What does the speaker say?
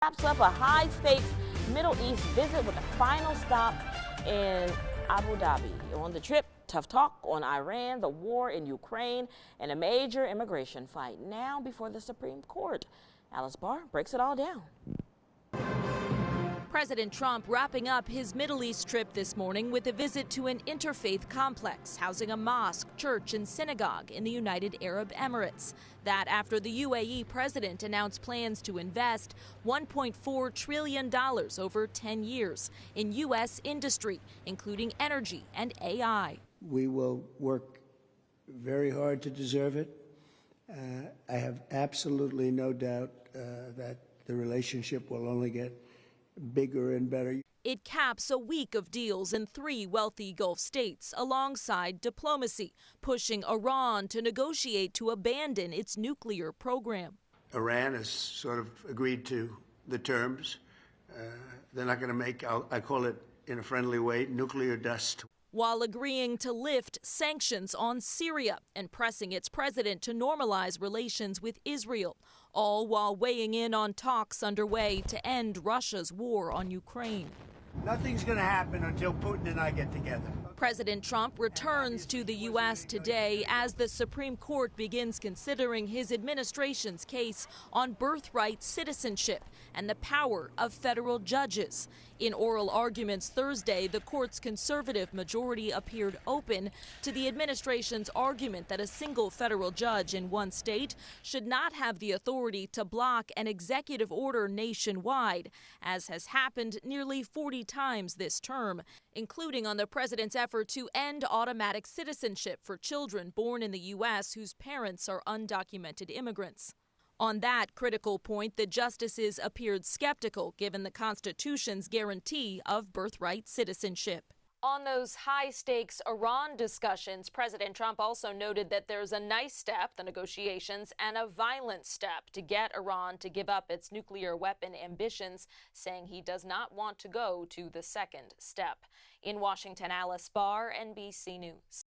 wraps up a high-stakes Middle East visit with a final stop in Abu Dhabi. On the trip, tough talk on Iran, the war in Ukraine, and a major immigration fight now before the Supreme Court. Alice Barr breaks it all down. President Trump wrapping up his Middle East trip this morning with a visit to an interfaith complex housing a mosque, church, and synagogue in the United Arab Emirates. That after the UAE president announced plans to invest $1.4 trillion over 10 years in U.S. industry, including energy and AI. We will work very hard to deserve it. I have absolutely no doubt that the relationship will only get bigger and better. It caps a week of deals in 3 wealthy Gulf states alongside diplomacy, pushing Iran to negotiate to abandon its nuclear program. Iran has sort of agreed to the terms. They're not going to make, I call it in a friendly way, nuclear dust. While agreeing to lift sanctions on Syria and pressing its president to normalize relations with Israel, all while weighing in on talks underway to end Russia's war on Ukraine. Nothing's going to happen until Putin and I get together. President Trump returns to the U.S. today as the Supreme Court begins considering his administration's case on birthright citizenship and the power of federal judges. In oral arguments Thursday, the court's conservative majority appeared open to the administration's argument that a single federal judge in one state should not have the authority to block an executive order nationwide, as has happened nearly 40 times this term, including on the president's effort to end automatic citizenship for children born in the U.S. whose parents are undocumented immigrants. On that critical point, the justices appeared skeptical given the Constitution's guarantee of birthright citizenship. On those high-stakes Iran discussions, President Trump also noted that there's a nice step, the negotiations, and a violent step to get Iran to give up its nuclear weapon ambitions, saying he does not want to go to the second step. In Washington, Alice Barr, NBC News.